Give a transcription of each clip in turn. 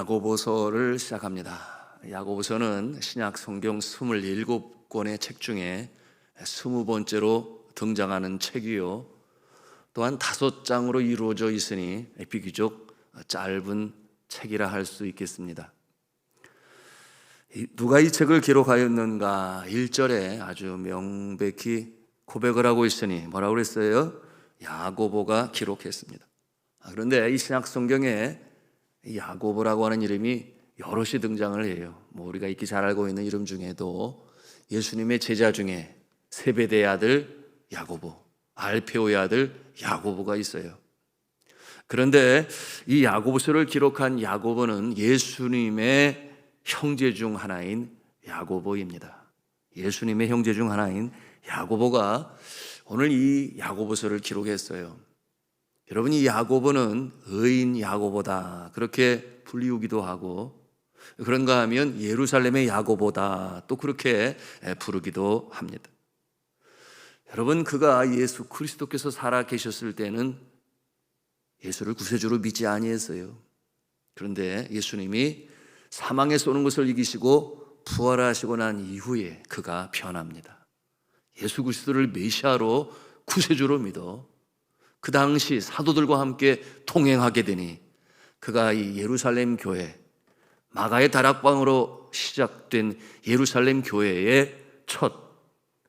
야고보서를 시작합니다. 야고보서는 신약 성경 27권의 책 중에 20번째로 등장하는 책이요, 또한 5장으로 이루어져 있으니 비교적 짧은 책이라 할 수 있겠습니다. 누가 이 책을 기록하였는가? 1절에 아주 명백히 고백을 하고 있으니 뭐라고 그랬어요? 야고보가 기록했습니다. 그런데 이 신약 성경에 야고보라고 하는 이름이 여럿이 등장을 해요. 우리가 익히 잘 알고 있는 이름 중에도 예수님의 제자 중에 세베대의 아들 야고보, 알페오의 아들 야고보가 있어요. 그런데 이 야고보서를 기록한 야고보는 예수님의 형제 중 하나인 야고보입니다. 예수님의 형제 중 하나인 야고보가 오늘 이 야고보서를 기록했어요. 여러분, 이 야고보는 의인 야고보다 그렇게 불리우기도 하고, 그런가 하면 예루살렘의 야고보다 또 그렇게 부르기도 합니다. 여러분, 그가 예수 그리스도께서 살아 계셨을 때는 예수를 구세주로 믿지 아니했어요. 그런데 예수님이 사망에 쏘는 것을 이기시고 부활하시고 난 이후에 그가 변합니다. 예수 그리스도를 메시아로 구세주로 믿어 그 당시 사도들과 함께 동행하게 되니 그가 이 예루살렘 교회, 마가의 다락방으로 시작된 예루살렘 교회의 첫,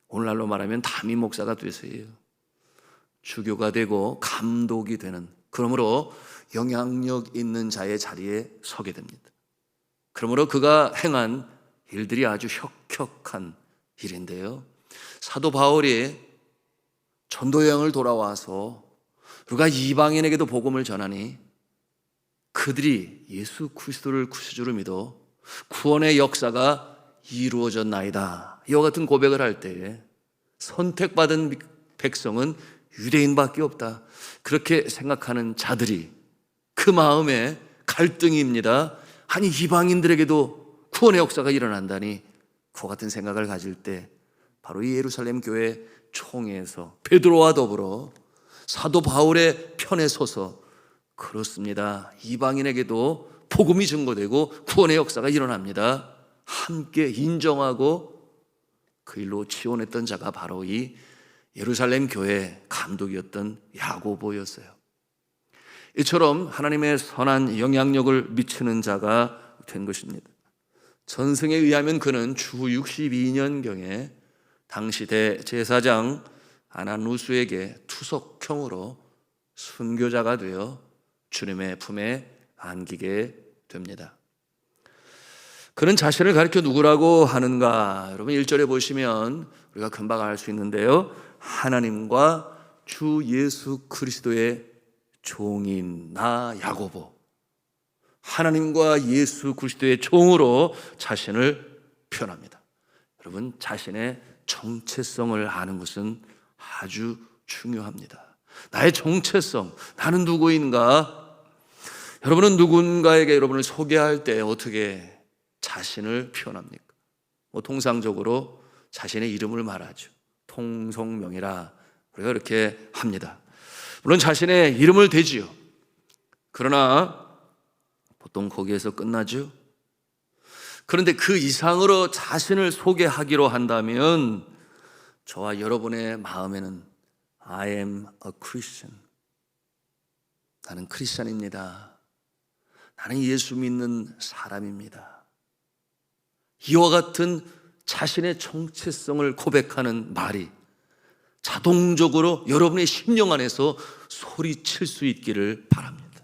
오늘날로 말하면 담임 목사가 되세요. 주교가 되고 감독이 되는, 그러므로 영향력 있는 자의 자리에 서게 됩니다. 그러므로 그가 행한 일들이 아주 혁혁한 일인데요, 사도 바울이 전도 여행을 돌아와서 우리가 이방인에게도 복음을 전하니 그들이 예수 그리스도를 구세주로 믿어 구원의 역사가 이루어졌나이다, 이와 같은 고백을 할 때에 선택받은 백성은 유대인밖에 없다, 그렇게 생각하는 자들이 그 마음에 갈등입니다. 아니, 이방인들에게도 구원의 역사가 일어난다니, 그와 같은 생각을 가질 때 바로 이 예루살렘 교회 총회에서 베드로와 더불어 사도 바울의 편에 서서 그렇습니다, 이방인에게도 복음이 증거되고 구원의 역사가 일어납니다, 함께 인정하고 그 일로 지원했던 자가 바로 이 예루살렘 교회 감독이었던 야고보였어요. 이처럼 하나님의 선한 영향력을 미치는 자가 된 것입니다. 전승에 의하면 그는 주 62년경에 당시 대제사장 아나누스에게 투석형으로 순교자가 되어 주님의 품에 안기게 됩니다. 그는 자신을 가리켜 누구라고 하는가? 여러분 1절에 보시면 우리가 금방 알 수 있는데요, 하나님과 주 예수 그리스도의 종인 나 야고보, 하나님과 예수 그리스도의 종으로 자신을 표현합니다. 여러분, 자신의 정체성을 아는 것은 아주 중요합니다. 나의 정체성, 나는 누구인가? 여러분은 누군가에게 여러분을 소개할 때 어떻게 자신을 표현합니까? 통상적으로 자신의 이름을 말하죠. 통성명이라 우리가 그렇게 합니다. 물론 자신의 이름을 대지요. 그러나 보통 거기에서 끝나죠. 그런데 그 이상으로 자신을 소개하기로 한다면 저와 여러분의 마음에는 I am a Christian, 나는 크리스찬입니다, 나는 예수 믿는 사람입니다, 이와 같은 자신의 정체성을 고백하는 말이 자동적으로 여러분의 심령 안에서 소리칠 수 있기를 바랍니다.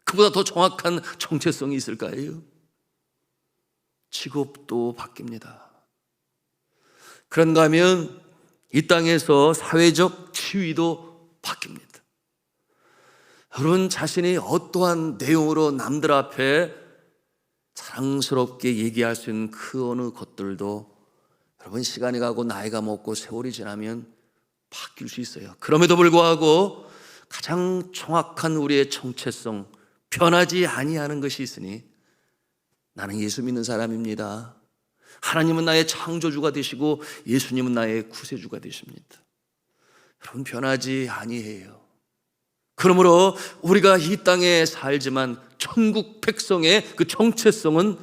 그보다 더 정확한 정체성이 있을까요? 직업도 바뀝니다. 그런가 하면 이 땅에서 사회적 지위도 바뀝니다. 여러분, 자신이 어떠한 내용으로 남들 앞에 자랑스럽게 얘기할 수 있는 그 어느 것들도 여러분, 시간이 가고 나이가 먹고 세월이 지나면 바뀔 수 있어요. 그럼에도 불구하고 가장 정확한 우리의 정체성, 변하지 아니하는 것이 있으니 나는 예수 믿는 사람입니다, 하나님은 나의 창조주가 되시고 예수님은 나의 구세주가 되십니다. 여러분, 변하지 아니해요. 그러므로 우리가 이 땅에 살지만 천국 백성의 그 정체성은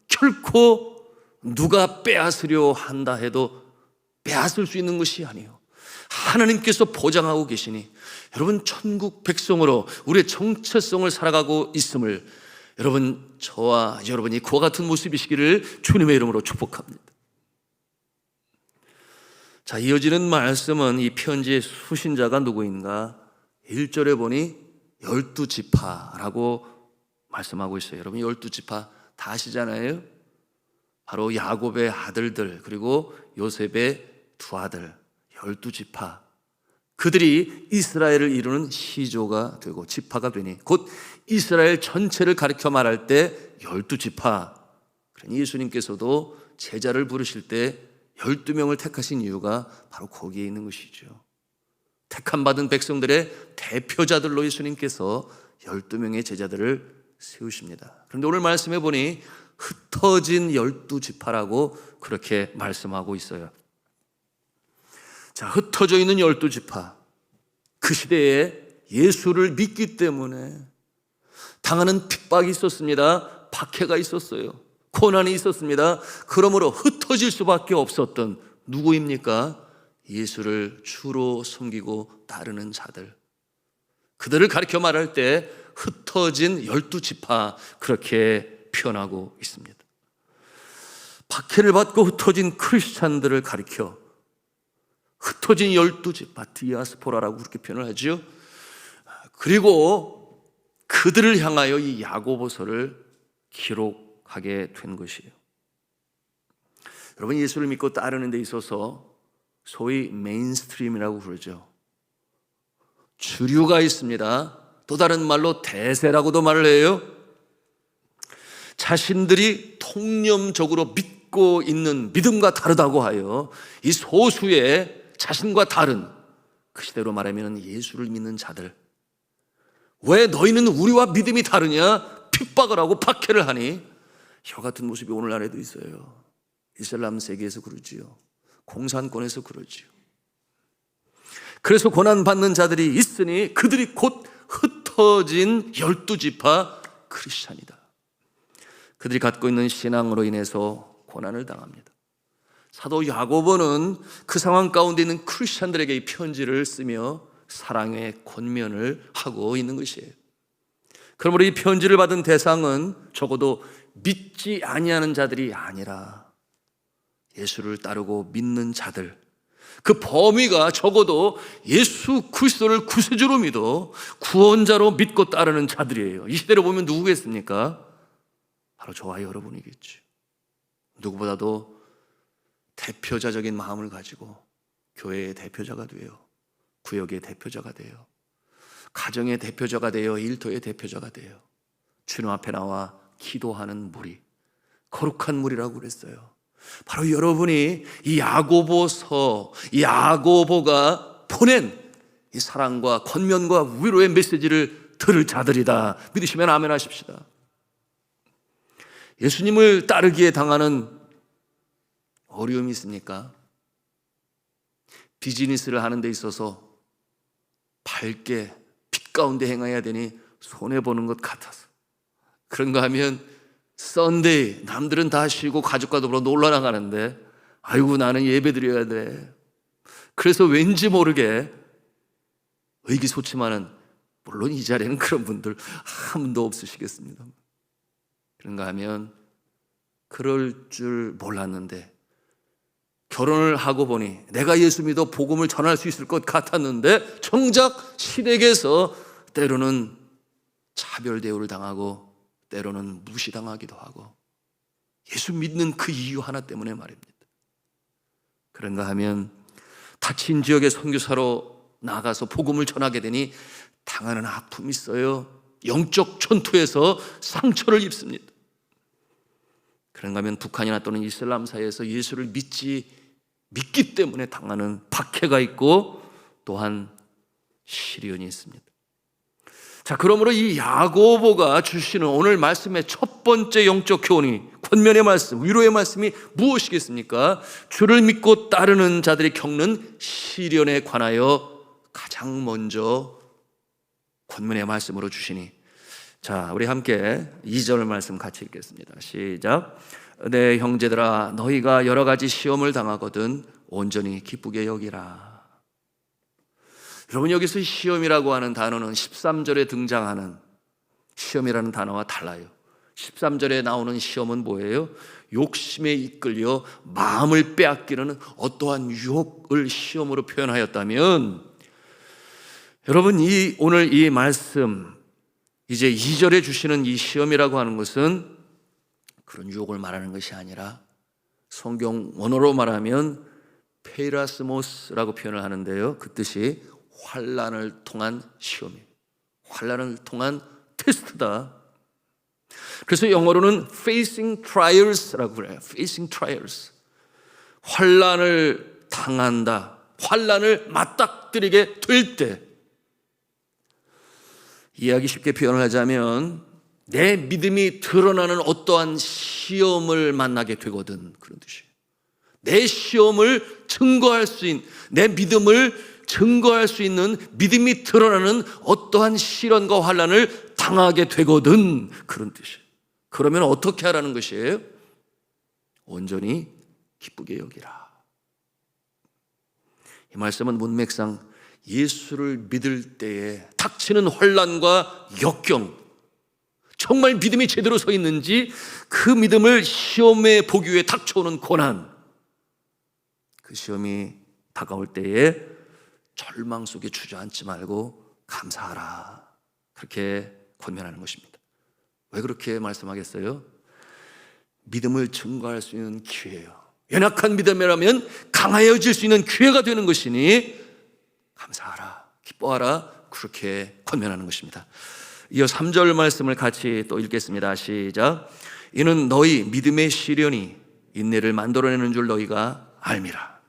결코 누가 빼앗으려 한다 해도 빼앗을 수 있는 것이 아니에요. 하나님께서 보장하고 계시니 여러분 천국 백성으로 우리의 정체성을 살아가고 있음을 여러분, 저와 여러분이 그와 같은 모습이시기를 주님의 이름으로 축복합니다. 자, 이어지는 말씀은 이 편지의 수신자가 누구인가? 1절에 보니 12지파라고 말씀하고 있어요. 여러분 12지파 다 아시잖아요. 바로 야곱의 아들들, 그리고 요셉의 두 아들 12지파, 그들이 이스라엘을 이루는 시조가 되고 지파가 되니 곧 이스라엘 전체를 가리켜 말할 때 12지파. 그러니 예수님께서도 제자를 부르실 때 12명을 택하신 이유가 바로 거기에 있는 것이죠. 택함받은 백성들의 대표자들로 예수님께서 12명의 제자들을 세우십니다. 그런데 오늘 말씀해 보니 흩어진 12지파라고 그렇게 말씀하고 있어요. 자, 흩어져 있는 12지파. 그 시대에 예수를 믿기 때문에 당하는 핍박이 있었습니다. 박해가 있었어요. 고난이 있었습니다. 그러므로 흩어질 수밖에 없었던 누구입니까? 예수를 주로 섬기고 따르는 자들. 그들을 가리켜 말할 때 흩어진 12지파, 그렇게 표현하고 있습니다. 박해를 받고 흩어진 크리스찬들을 가리켜 흩어진 12지파, 디아스포라라고 그렇게 표현을 하죠. 그리고 그들을 향하여 이 야고보서를 기록하게 된 것이에요. 여러분, 예수를 믿고 따르는 데 있어서 소위 메인스트림이라고 그러죠. 주류가 있습니다. 또 다른 말로 대세라고도 말을 해요. 자신들이 통념적으로 믿고 있는 믿음과 다르다고 하여 이 소수의 자신과 다른, 그 시대로 말하면 예수를 믿는 자들, 왜 너희는 우리와 믿음이 다르냐? 핍박을 하고 박해를 하니 이 같은 모습이 오늘날에도 있어요. 이슬람 세계에서 그러지요. 공산권에서 그러지요. 그래서 고난받는 자들이 있으니 그들이 곧 흩어진 12지파 크리스찬이다. 그들이 갖고 있는 신앙으로 인해서 고난을 당합니다. 사도 야고보는 그 상황 가운데 있는 크리스찬들에게 이 편지를 쓰며 사랑의 권면을 하고 있는 것이에요. 그러므로 이 편지를 받은 대상은 적어도 믿지 아니하는 자들이 아니라 예수를 따르고 믿는 자들, 그 범위가 적어도 예수 그리스도를 구세주로 믿어 구원자로 믿고 따르는 자들이에요. 이 시대를 보면 누구겠습니까? 바로 저와 여러분이겠죠. 누구보다도 대표자적인 마음을 가지고 교회의 대표자가 되어, 구역의 대표자가 되어, 가정의 대표자가 되어, 일터의 대표자가 되어 주님 앞에 나와 기도하는 무리, 거룩한 무리라고 그랬어요. 바로 여러분이 이 야고보서, 이 야고보가 보낸 이 사랑과 권면과 위로의 메시지를 들을 자들이다. 믿으시면 아멘 하십시다. 예수님을 따르기에 당하는 어려움이 있습니까? 비즈니스를 하는 데 있어서 밝게 빛 가운데 행해야 되니 손해보는 것 같아서, 그런가 하면 썬데이, 남들은 다 쉬고 가족과 더불어 놀러 나가는데 아이고 나는 예배 드려야 돼. 그래서 왠지 모르게 의기소침하는, 물론 이 자리에는 그런 분들 한 분도 없으시겠습니다. 그런가 하면 그럴 줄 몰랐는데 결혼을 하고 보니 내가 예수 믿어 복음을 전할 수 있을 것 같았는데 정작 시댁에서 때로는 차별 대우를 당하고 때로는 무시당하기도 하고, 예수 믿는 그 이유 하나 때문에 말입니다. 그런가 하면 다친 지역의 선교사로 나가서 복음을 전하게 되니 당하는 아픔이 있어요. 영적 전투에서 상처를 입습니다. 그런가 하면 북한이나 또는 이슬람 사회에서 예수를 믿기 때문에 당하는 박해가 있고 또한 시련이 있습니다. 자, 그러므로 이 야고보가 주시는 오늘 말씀의 첫 번째 영적 교훈이, 권면의 말씀, 위로의 말씀이 무엇이겠습니까? 주를 믿고 따르는 자들이 겪는 시련에 관하여 가장 먼저 권면의 말씀으로 주시니 자, 우리 함께 2절 말씀 같이 읽겠습니다. 시작. 내 형제들아, 너희가 여러 가지 시험을 당하거든 온전히 기쁘게 여기라. 여러분, 여기서 시험이라고 하는 단어는 13절에 등장하는 시험이라는 단어와 달라요. 13절에 나오는 시험은 뭐예요? 욕심에 이끌려 마음을 빼앗기는 어떠한 유혹을 시험으로 표현하였다면, 여러분, 오늘 이 말씀 이제 2절에 주시는 이 시험이라고 하는 것은 그런 유혹을 말하는 것이 아니라 성경 원어로 말하면 페이라스모스라고 표현을 하는데요, 그 뜻이 환난을 통한 시험이에요. 환난을 통한 테스트다. 그래서 영어로는 facing trials라고 그래요. facing trials. 환난을 당한다, 환난을 맞닥뜨리게 될 때, 이야기 쉽게 표현을 하자면 내 믿음이 드러나는 어떠한 시험을 만나게 되거든, 그런 뜻이에요. 내 시험을 증거할 수 있는, 내 믿음을 증거할 수 있는 믿음이 드러나는 어떠한 시련과 환난을 당하게 되거든, 그런 뜻이에요. 그러면 어떻게 하라는 것이에요? 온전히 기쁘게 여기라. 이 말씀은 문맥상 예수를 믿을 때에 닥치는 환난과 역경, 정말 믿음이 제대로 서 있는지 그 믿음을 시험에 보기 위해 닥쳐오는 고난, 그 시험이 다가올 때에 절망 속에 주저앉지 말고 감사하라, 그렇게 권면하는 것입니다. 왜 그렇게 말씀하겠어요? 믿음을 증거할 수 있는 기회예요. 연약한 믿음이라면 강하여질 수 있는 기회가 되는 것이니 감사하라, 기뻐하라, 그렇게 권면하는 것입니다. 이어 3절 말씀을 같이 또 읽겠습니다. 시작. 이는 너희 믿음의 시련이 인내를 만들어내는 줄 너희가 알미라.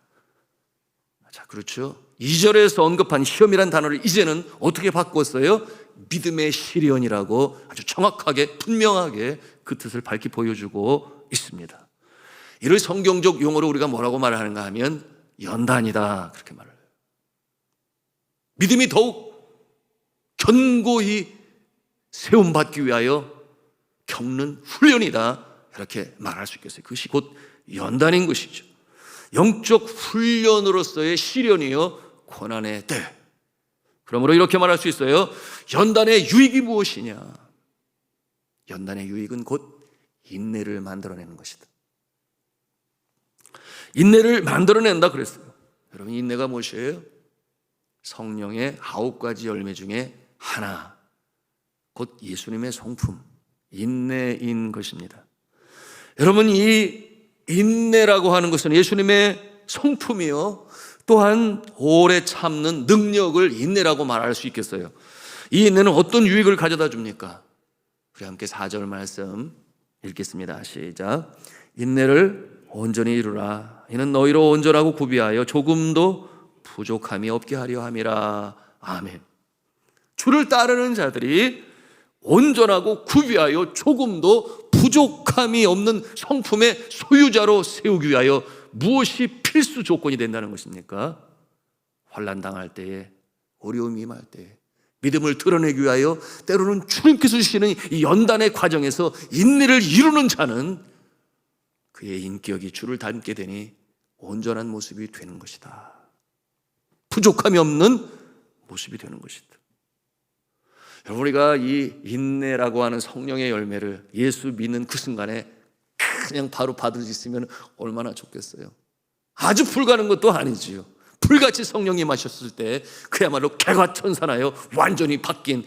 자, 그렇죠. 2절에서 언급한 시험이란 단어를 이제는 어떻게 바꿨어요? 믿음의 시련이라고 아주 정확하게 분명하게 그 뜻을 밝히 보여주고 있습니다. 이를 성경적 용어로 우리가 뭐라고 말하는가 하면 연단이다, 그렇게 말해요. 믿음이 더욱 견고히 세움받기 위하여 겪는 훈련이다, 이렇게 말할 수 있겠어요. 그것이 곧 연단인 것이죠. 영적 훈련으로서의 시련이요 고난의 때. 그러므로 이렇게 말할 수 있어요. 연단의 유익이 무엇이냐? 연단의 유익은 곧 인내를 만들어내는 것이다. 인내를 만들어낸다 그랬어요. 여러분, 인내가 무엇이에요? 성령의 9가지 열매 중에 하나, 곧 예수님의 성품, 인내인 것입니다. 여러분, 이 인내라고 하는 것은 예수님의 성품이요, 또한 오래 참는 능력을 인내라고 말할 수 있겠어요. 이 인내는 어떤 유익을 가져다 줍니까? 우리 함께 4절 말씀 읽겠습니다. 시작. 인내를 온전히 이루라. 이는 너희로 온전하고 구비하여 조금도 부족함이 없게 하려 함이라. 아멘. 주를 따르는 자들이 온전하고 구비하여 조금도 부족함이 없는 성품의 소유자로 세우기 위하여 무엇이 필수 조건이 된다는 것입니까? 환난 당할 때에, 어려움이 임할 때에 믿음을 드러내기 위하여 때로는 주님께서 주시는 이 연단의 과정에서 인내를 이루는 자는 그의 인격이 주를 닮게 되니 온전한 모습이 되는 것이다. 부족함이 없는 모습이 되는 것이다. 여러분, 우리가 이 인내라고 하는 성령의 열매를 예수 믿는 그 순간에 그냥 바로 받을 수 있으면 얼마나 좋겠어요. 아주 불가능한 것도 아니지요. 불같이 성령이 임하셨을 때 그야말로 개과천선하여 완전히 바뀐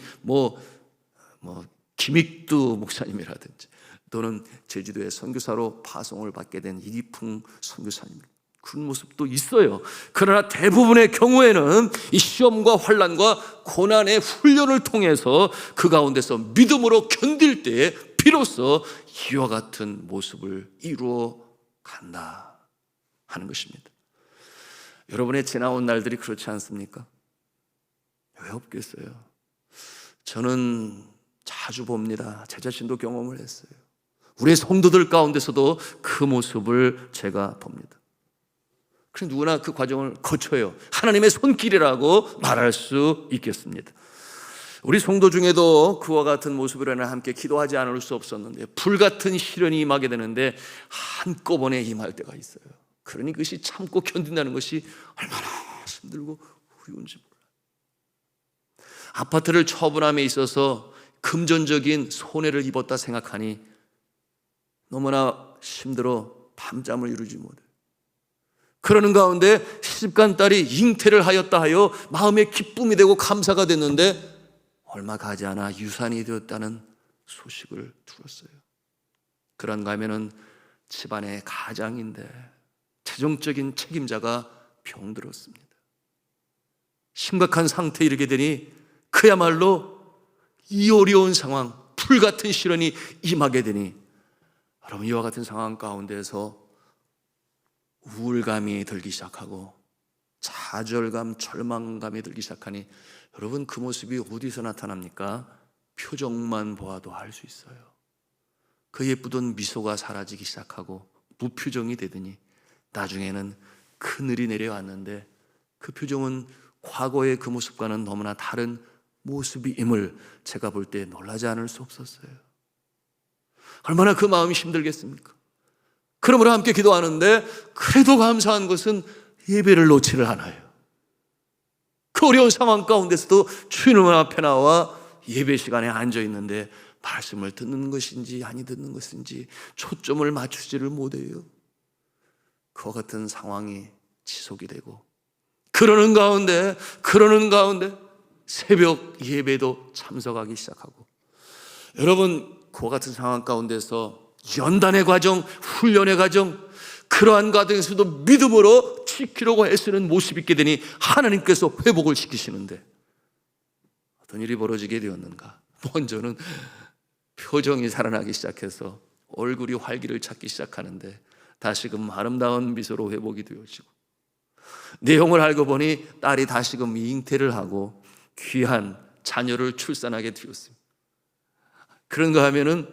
김익두 목사님이라든지 또는 제주도의 선교사로 파송을 받게 된 이기풍 선교사님, 그런 모습도 있어요. 그러나 대부분의 경우에는 이 시험과 환난과 고난의 훈련을 통해서 그 가운데서 믿음으로 견딜 때에 비로소 이와 같은 모습을 이루어 간다 하는 것입니다. 여러분의 지나온 날들이 그렇지 않습니까? 왜 없겠어요? 저는 자주 봅니다. 제 자신도 경험을 했어요. 우리 성도들 가운데서도 그 모습을 제가 봅니다. 그래서 누구나 그 과정을 거쳐요. 하나님의 손길이라고 말할 수 있겠습니다. 우리 성도 중에도 그와 같은 모습으로 함께 기도하지 않을 수 없었는데 불같은 시련이 임하게 되는데 한꺼번에 임할 때가 있어요. 그러니 그것이 참고 견딘다는 것이 얼마나 힘들고 어려운지 몰라요. 아파트를 처분함에 있어서 금전적인 손해를 입었다 생각하니 너무나 힘들어 밤잠을 이루지 못해요. 그러는 가운데 시집간 딸이 잉태를 하였다 하여 마음에 기쁨이 되고 감사가 됐는데 얼마 가지 않아 유산이 되었다는 소식을 들었어요. 그런가 하면은 집안의 가장인데 재정적인 책임자가 병들었습니다. 심각한 상태에 이르게 되니 그야말로 이 어려운 상황, 불같은 시련이 임하게 되니 여러분, 이와 같은 상황 가운데서 우울감이 들기 시작하고 좌절감, 절망감이 들기 시작하니 여러분, 그 모습이 어디서 나타납니까? 표정만 보아도 알 수 있어요. 그 예쁘던 미소가 사라지기 시작하고 무표정이 되더니 나중에는 그늘이 내려왔는데 그 표정은 과거의 그 모습과는 너무나 다른 모습임을 제가 볼 때 놀라지 않을 수 없었어요. 얼마나 그 마음이 힘들겠습니까? 그러므로 함께 기도하는데 그래도 감사한 것은 예배를 놓지를 않아요. 그 어려운 상황 가운데서도 주님 앞에 나와 예배 시간에 앉아 있는데 말씀을 듣는 것인지 아니 듣는 것인지 초점을 맞추지를 못해요. 그와 같은 상황이 지속이 되고 그러는 가운데 새벽 예배도 참석하기 시작하고 여러분, 그와 같은 상황 가운데서 연단의 과정, 훈련의 과정, 그러한 과정에서도 믿음으로 지키려고 애쓰는 모습이 있게 되니 하나님께서 회복을 시키시는데 어떤 일이 벌어지게 되었는가? 먼저는 표정이 살아나기 시작해서 얼굴이 활기를 찾기 시작하는데 다시금 아름다운 미소로 회복이 되어지고 내용을 알고 보니 딸이 다시금 잉태를 하고 귀한 자녀를 출산하게 되었습니다. 그런가 하면은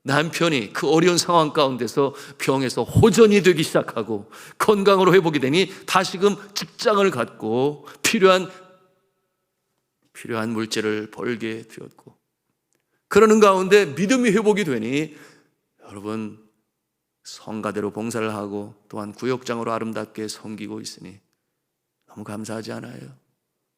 남편이 그 어려운 상황 가운데서 병에서 호전이 되기 시작하고 건강으로 회복이 되니 다시금 직장을 갖고 필요한 물질을 벌게 되었고 그러는 가운데 믿음이 회복이 되니 여러분, 성가대로 봉사를 하고 또한 구역장으로 아름답게 섬기고 있으니 너무 감사하지 않아요?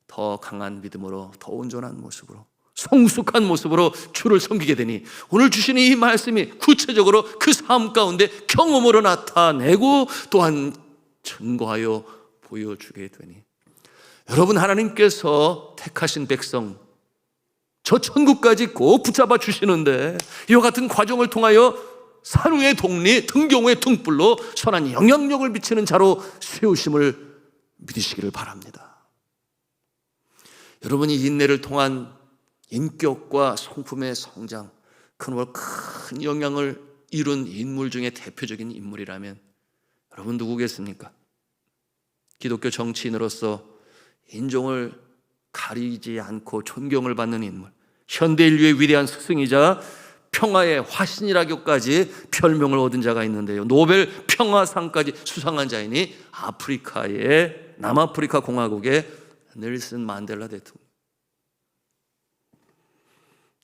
더 강한 믿음으로, 더 온전한 모습으로, 성숙한 모습으로 주를 섬기게 되니 오늘 주시는 이 말씀이 구체적으로 그 삶 가운데 경험으로 나타내고 또한 증거하여 보여주게 되니 여러분, 하나님께서 택하신 백성 저 천국까지 꼭 붙잡아 주시는데 이와 같은 과정을 통하여 산후의 독리, 등경의 등불로 선한 영향력을 미치는 자로 세우심을 믿으시기를 바랍니다. 여러분이 인내를 통한 인격과 성품의 성장, 큰 영향을 이룬 인물 중에 대표적인 인물이라면 여러분 누구겠습니까? 기독교 정치인으로서 인종을 가리지 않고 존경을 받는 인물, 현대 인류의 위대한 스승이자 평화의 화신이라고까지 별명을 얻은 자가 있는데요, 노벨 평화상까지 수상한 자이니 남아프리카 공화국의 넬슨 만델라 대통령.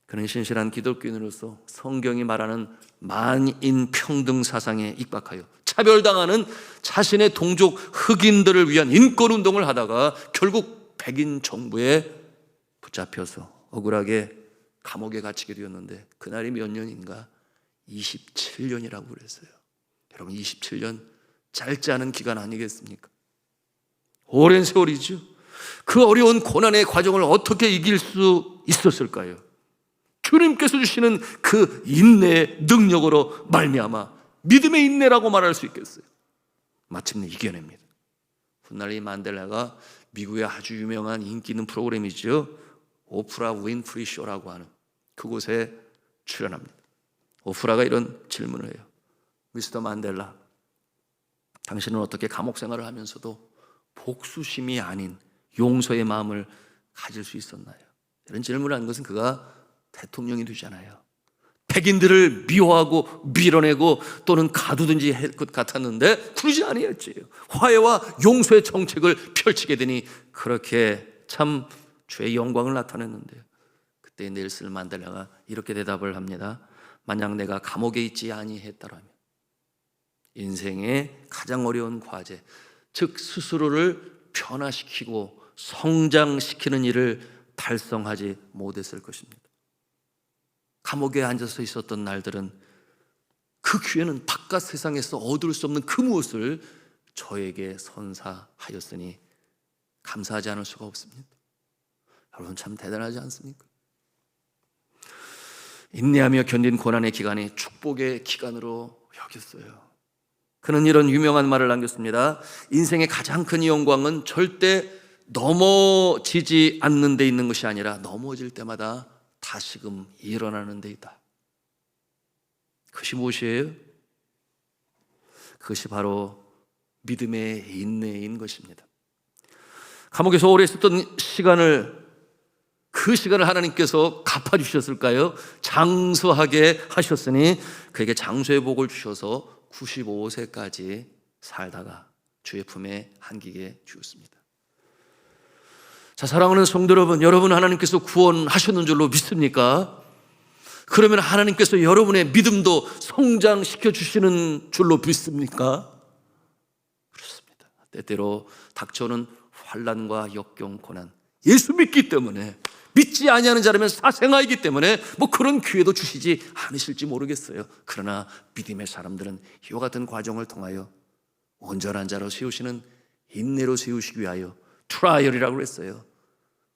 그는 신실한 기독교인으로서 성경이 말하는 만인 평등 사상에 입각하여 차별당하는 자신의 동족 흑인들을 위한 인권운동을 하다가 결국 백인 정부에 붙잡혀서 억울하게 감옥에 갇히게 되었는데 그날이 몇 년인가? 27년이라고 그랬어요. 여러분, 27년 짧지 않은 기간 아니겠습니까? 오랜 세월이죠. 그 어려운 고난의 과정을 어떻게 이길 수 있었을까요? 주님께서 주시는 그 인내의 능력으로 말미암아 믿음의 인내라고 말할 수 있겠어요. 마침내 이겨냅니다. 훗날 이 만델라가 미국의 아주 유명한 인기 있는 프로그램이죠, 오프라 윈프리 쇼라고 하는 그곳에 출연합니다. 오프라가 이런 질문을 해요. 미스터 만델라, 당신은 어떻게 감옥 생활을 하면서도 복수심이 아닌 용서의 마음을 가질 수 있었나요? 이런 질문을 한 것은 그가 대통령이 되잖아요. 백인들을 미워하고 밀어내고 또는 가두든지 할 것 같았는데 그러지 아니었지요. 화해와 용서의 정책을 펼치게 되니 그렇게 참 주의 영광을 나타냈는데요. 그때 넬슨 만델라가 이렇게 대답을 합니다. 만약 내가 감옥에 있지 아니했더라면 인생의 가장 어려운 과제, 즉 스스로를 변화시키고 성장시키는 일을 달성하지 못했을 것입니다. 감옥에 앉아서 있었던 날들은 그 기회는 바깥 세상에서 얻을 수 없는 그 무엇을 저에게 선사하였으니 감사하지 않을 수가 없습니다. 여러분 참 대단하지 않습니까? 인내하며 견딘 고난의 기간이 축복의 기간으로 여겼어요. 그는 이런 유명한 말을 남겼습니다. 인생의 가장 큰 영광은 절대 넘어지지 않는 데 있는 것이 아니라 넘어질 때마다 다시금 일어나는 데 있다. 그것이 무엇이에요? 그것이 바로 믿음의 인내인 것입니다. 감옥에서 오래 있었던 그 시간을 하나님께서 갚아주셨을까요? 장수하게 하셨으니 그에게 장수의 복을 주셔서 95세까지 살다가 주의 품에 안기게 주었습니다. 자, 사랑하는 성도 여러분, 여러분 하나님께서 구원하셨는 줄로 믿습니까? 그러면 하나님께서 여러분의 믿음도 성장시켜 주시는 줄로 믿습니까? 그렇습니다. 때때로 닥쳐오는 환난과 역경, 고난, 예수 믿기 때문에, 믿지 아니하는 자라면 사생아이기 때문에 그런 기회도 주시지 않으실지 모르겠어요. 그러나 믿음의 사람들은 이와 같은 과정을 통하여 온전한 자로 세우시는 인내로 세우시기 위하여 트라이얼이라고 했어요.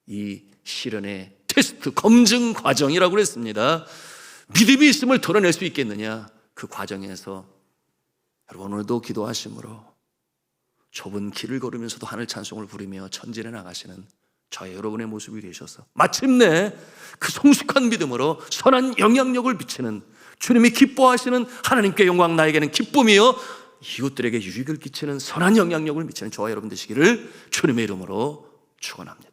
이 시련의 테스트, 검증 과정이라고 그랬습니다. 믿음이 있음을 드러낼 수 있겠느냐? 그 과정에서 여러분 오늘도 기도하심으로 좁은 길을 걸으면서도 하늘 찬송을 부르며 전진해 나가시는 저의 여러분의 모습이 되셔서 마침내 그 성숙한 믿음으로 선한 영향력을 미치는, 주님이 기뻐하시는 하나님께 영광, 나에게는 기쁨이요 이웃들에게 유익을 끼치는 선한 영향력을 미치는 저와 여러분 되시기를 주님의 이름으로 축원합니다.